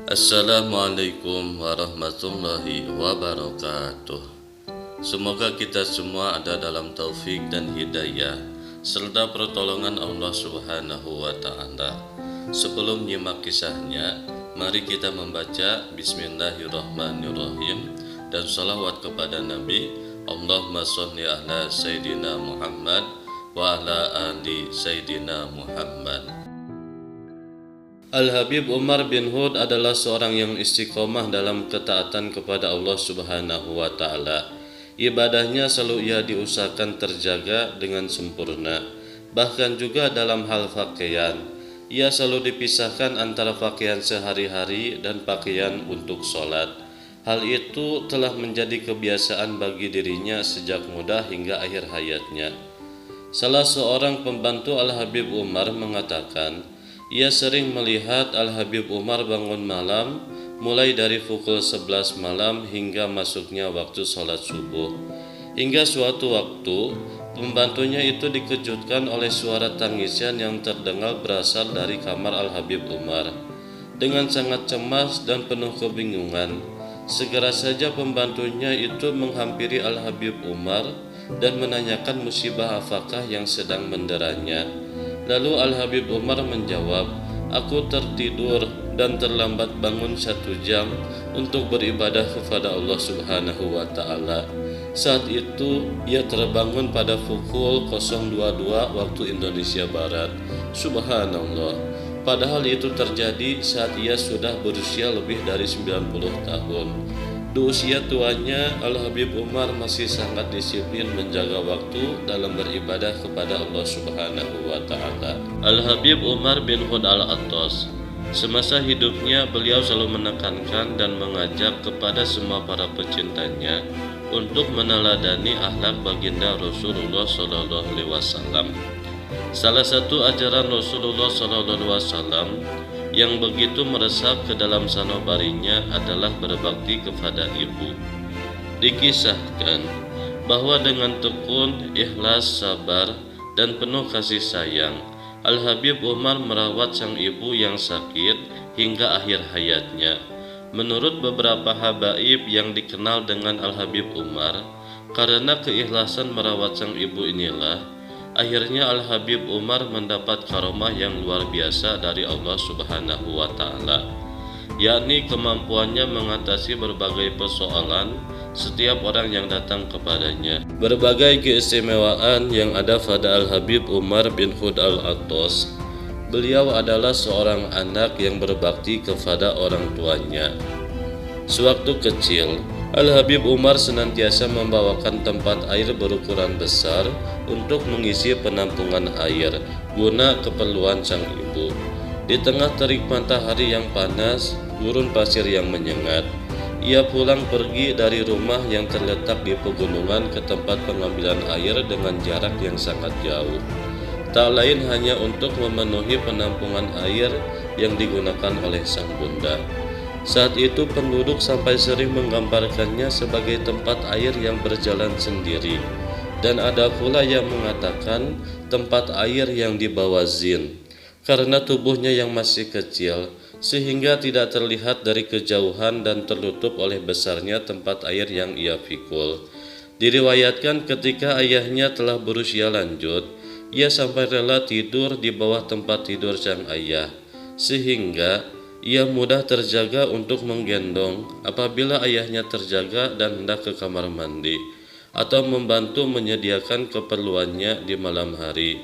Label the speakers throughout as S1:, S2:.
S1: Assalamualaikum warahmatullahi wabarakatuh. Semoga kita semua ada dalam taufik dan hidayah serta pertolongan Allah Subhanahu wa Ta'ala. Sebelum nyimak kisahnya, mari kita membaca Bismillahirrahmanirrahim dan salawat kepada Nabi. Allahumma sholli ala Sayyidina Muhammad wa ala ali Sayyidina Muhammad. Al-Habib Umar bin Hud adalah seorang yang istiqomah dalam ketaatan kepada Allah Subhanahu wa Ta'ala. Ibadahnya selalu ia diusahakan terjaga dengan sempurna. Bahkan juga dalam hal pakaian, ia selalu dipisahkan antara pakaian sehari-hari dan pakaian untuk sholat. Hal itu telah menjadi kebiasaan bagi dirinya sejak muda hingga akhir hayatnya. Salah seorang pembantu Al-Habib Umar mengatakan, ia sering melihat Al-Habib Umar bangun malam mulai dari pukul 11 malam hingga masuknya waktu sholat subuh. Hingga suatu waktu, pembantunya itu dikejutkan oleh suara tangisan yang terdengar berasal dari kamar Al-Habib Umar. Dengan sangat cemas dan penuh kebingungan, segera saja pembantunya itu menghampiri Al-Habib Umar dan menanyakan musibah apakah yang sedang menderanya. Lalu Al-Habib Umar menjawab, "Aku tertidur dan terlambat bangun 1 jam untuk beribadah kepada Allah Subhanahu wa Ta'ala." Saat itu ia terbangun pada pukul 022 waktu Indonesia Barat. Subhanallah. Padahal itu terjadi saat ia sudah berusia lebih dari 90 tahun. Di usia tuanya, Al-Habib Umar masih sangat disiplin menjaga waktu dalam beribadah kepada Allah Subhanahu wa Ta'ala. Al-Habib Umar bin Hud Al-Attas, semasa hidupnya beliau selalu menekankan dan mengajak kepada semua para pecintanya untuk meneladani akhlak baginda Rasulullah SAW. Salah satu ajaran Rasulullah SAW yang begitu meresap ke dalam sanubarinya adalah berbakti kepada ibu. Dikisahkan bahwa dengan tekun, ikhlas, sabar, dan penuh kasih sayang, Al-Habib Umar merawat sang ibu yang sakit hingga akhir hayatnya. Menurut beberapa habaib yang dikenal dengan Al-Habib Umar, karena keikhlasan merawat sang ibu inilah akhirnya Al-Habib Umar mendapat karomah yang luar biasa dari Allah Subhanahu wa Ta'ala, yakni kemampuannya mengatasi berbagai persoalan setiap orang yang datang kepadanya. Berbagai keistimewaan yang ada pada Al-Habib Umar bin Hud Al-Attas. Beliau adalah seorang anak yang berbakti kepada orang tuanya. Sewaktu kecil, Al-Habib Umar senantiasa membawakan tempat air berukuran besar untuk mengisi penampungan air guna keperluan sang ibu. Di tengah terik matahari yang panas, gurun pasir yang menyengat, ia pulang pergi dari rumah yang terletak di pegunungan ke tempat pengambilan air dengan jarak yang sangat jauh. Tak lain hanya untuk memenuhi penampungan air yang digunakan oleh sang bunda. Saat itu penduduk sampai sering menggambarkannya sebagai tempat air yang berjalan sendiri, dan ada pula yang mengatakan tempat air yang dibawa zin, karena tubuhnya yang masih kecil sehingga tidak terlihat dari kejauhan dan tertutup oleh besarnya tempat air yang ia pikul. Diriwayatkan ketika ayahnya telah berusia lanjut, ia sampai rela tidur di bawah tempat tidur sang ayah, sehingga ia mudah terjaga untuk menggendong apabila ayahnya terjaga dan hendak ke kamar mandi, atau membantu menyediakan keperluannya di malam hari.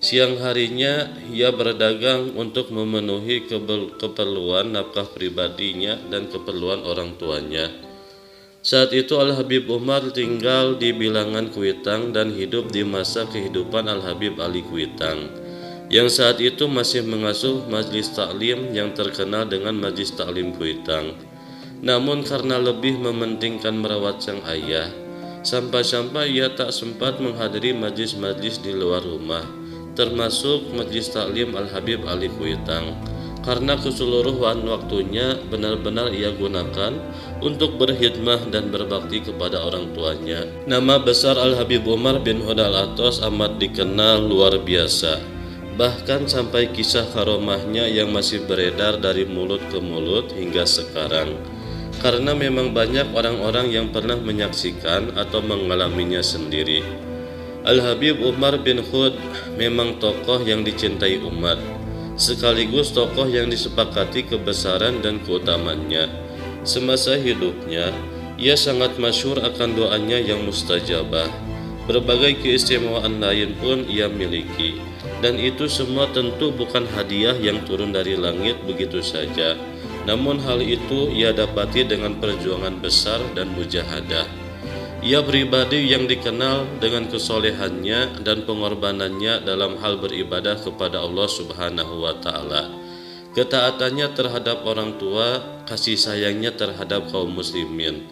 S1: Siang harinya ia berdagang untuk memenuhi keperluan nafkah pribadinya dan keperluan orang tuanya. Saat itu Al-Habib Umar tinggal di bilangan Kuitang dan hidup di masa kehidupan Al-Habib Ali Kuitang, yang saat itu masih mengasuh Majlis Taklim yang terkenal dengan Majlis Taklim Kuitang. Namun karena lebih mementingkan merawat sang ayah, sampai-sampai ia tak sempat menghadiri majlis-majlis di luar rumah, termasuk Majlis Taklim Al-Habib Ali Kuitang, karena keseluruhan waktunya benar-benar ia gunakan untuk berkhidmah dan berbakti kepada orang tuanya. Nama besar Al-Habib Umar bin Hud Al-Attas amat dikenal luar biasa. bahkan sampai kisah karomahnya yang masih beredar dari mulut ke mulut hingga sekarang. Karena memang banyak orang-orang yang pernah menyaksikan atau mengalaminya sendiri. Al-Habib Umar bin Khud memang tokoh yang dicintai umat, sekaligus tokoh yang disepakati kebesaran dan keutamaannya. Semasa hidupnya, ia sangat masyhur akan doanya yang mustajabah. Berbagai keistimewaan lain pun ia miliki, dan itu semua tentu bukan hadiah yang turun dari langit begitu saja. Namun hal itu ia dapati dengan perjuangan besar dan mujahadah. Ia pribadi yang dikenal dengan kesolehannya dan pengorbanannya dalam hal beribadah kepada Allah Subhanahu wa Ta'ala, ketaatannya terhadap orang tua, kasih sayangnya terhadap kaum muslimin,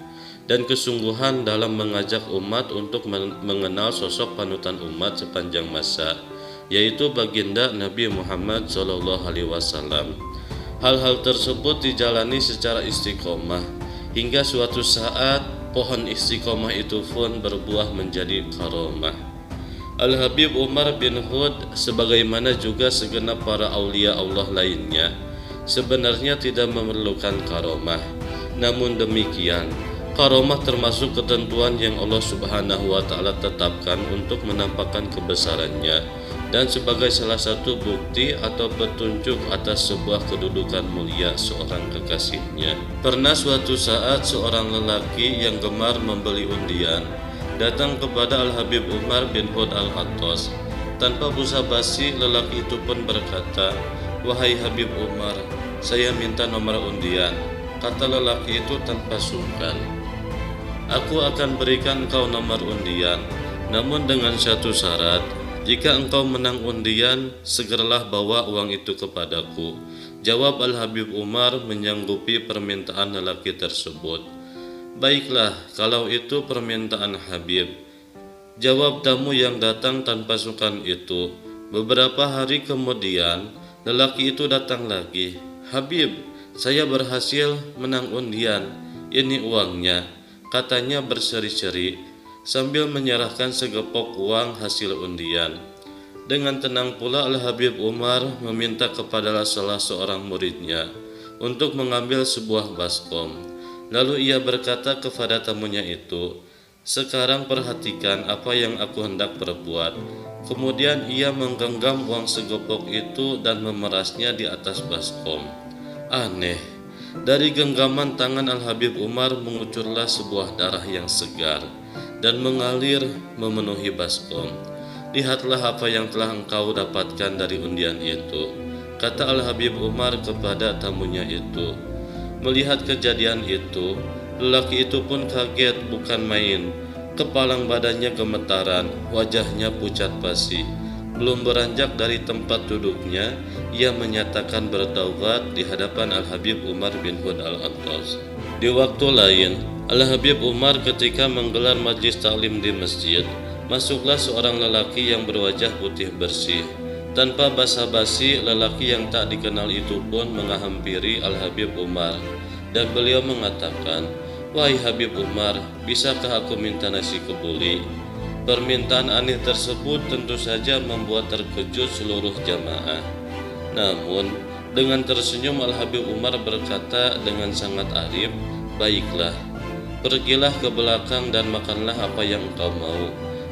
S1: dan kesungguhan dalam mengajak umat untuk mengenal sosok panutan umat sepanjang masa, yaitu baginda Nabi Muhammad SAW. Hal-hal tersebut dijalani secara istiqomah, hingga suatu saat pohon istiqomah itu pun berbuah menjadi karomah. Al-Habib Umar bin Khud, sebagaimana juga segenap para aulia Allah lainnya, sebenarnya tidak memerlukan karomah. Namun demikian, karomah termasuk ketentuan yang Allah Subhanahu wa Ta'ala tetapkan untuk menampakkan kebesarannya, dan sebagai salah satu bukti atau petunjuk atas sebuah kedudukan mulia seorang kekasihnya. Pernah suatu saat seorang lelaki yang gemar membeli undian datang kepada Al-Habib Umar bin Khud Al-Attas. Tanpa basa-basi, lelaki itu pun berkata, "Wahai Habib Umar, saya minta nomor undian." Kata lelaki itu tanpa sungkan, "Aku akan berikan kau nomor undian, namun dengan satu syarat. Jika engkau menang undian, segeralah bawa uang itu kepadaku." Jawab Al-Habib Umar menyanggupi permintaan lelaki tersebut. "Baiklah, kalau itu permintaan Habib," jawab tamu yang datang tanpa sungkan itu. Beberapa hari kemudian, lelaki itu datang lagi. "Habib, saya berhasil menang undian. Ini uangnya," katanya berseri-seri sambil menyerahkan segepok uang hasil undian. Dengan tenang pula Al-Habib Umar meminta kepada salah seorang muridnya untuk mengambil sebuah baskom. Lalu ia berkata kepada tamunya itu, "Sekarang perhatikan apa yang aku hendak perbuat." Kemudian ia menggenggam uang segepok itu dan memerasnya di atas baskom. Aneh, dari genggaman tangan Al-Habib Umar mengucurlah sebuah darah yang segar dan mengalir memenuhi baskom. "Lihatlah apa yang telah engkau dapatkan dari undian itu," kata Al-Habib Umar kepada tamunya itu. Melihat kejadian itu, lelaki itu pun kaget bukan main. Kepalang badannya gemetaran, wajahnya pucat pasi. Belum beranjak dari tempat duduknya, ia menyatakan bertaubat di hadapan Al-Habib Umar bin Khud Al-Attas. Di waktu lain, Al-Habib Umar ketika menggelar majlis taklim di masjid, masuklah seorang lelaki yang berwajah putih bersih. Tanpa basa-basi, lelaki yang tak dikenal itu pun menghampiri Al-Habib Umar, dan beliau mengatakan, "Wahai Habib Umar, bisakah aku minta nasi kebuli?" Permintaan aneh tersebut tentu saja membuat terkejut seluruh jamaah. Namun, dengan tersenyum Al-Habib Umar berkata dengan sangat arif, "Baiklah, pergilah ke belakang dan makanlah apa yang engkau mau."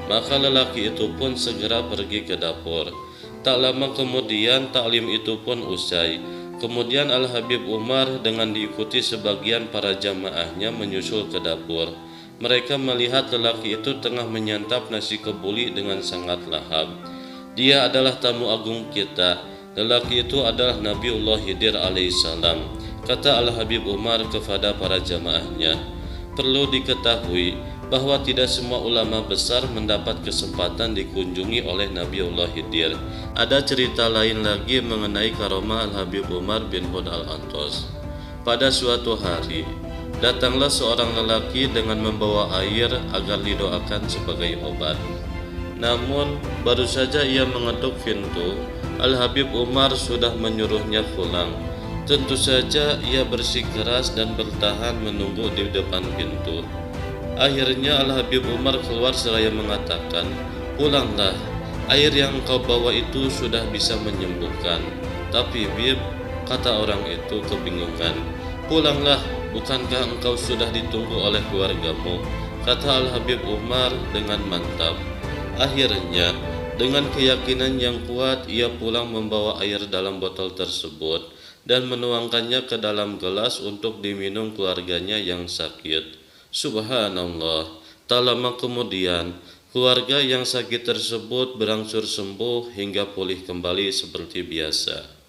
S1: Maka lelaki itu pun segera pergi ke dapur. Tak lama kemudian taklim itu pun usai. Kemudian Al-Habib Umar dengan diikuti sebagian para jamaahnya menyusul ke dapur. Mereka melihat lelaki itu tengah menyantap nasi kebuli dengan sangat lahap. "Dia adalah tamu agung kita. Lelaki itu adalah Nabiullah Khidir alaihissalam," kata Al-Habib Umar kepada para jamaahnya. Perlu diketahui bahwa tidak semua ulama besar mendapat kesempatan dikunjungi oleh Nabiullah Khidir. Ada cerita lain lagi mengenai karomah Al-Habib Umar bin Khud Al-Attas. Pada suatu hari, datanglah seorang lelaki dengan membawa air agar didoakan sebagai obat. Namun, baru saja ia mengetuk pintu, Al-Habib Umar sudah menyuruhnya pulang. Tentu saja ia bersikeras dan bertahan menunggu di depan pintu. Akhirnya Al-Habib Umar keluar seraya mengatakan, "Pulanglah, Air yang kau bawa itu sudah bisa menyembuhkan. Tapi Bib, kata orang itu kebingungan. Pulanglah, bukankah engkau sudah ditunggu oleh keluargamu? Kata Al-Habib Umar dengan mantap. Akhirnya, dengan keyakinan yang kuat, ia pulang membawa air dalam botol tersebut dan menuangkannya ke dalam gelas untuk diminum keluarganya yang sakit. Subhanallah, tak lama kemudian, keluarga yang sakit tersebut berangsur sembuh hingga pulih kembali seperti biasa.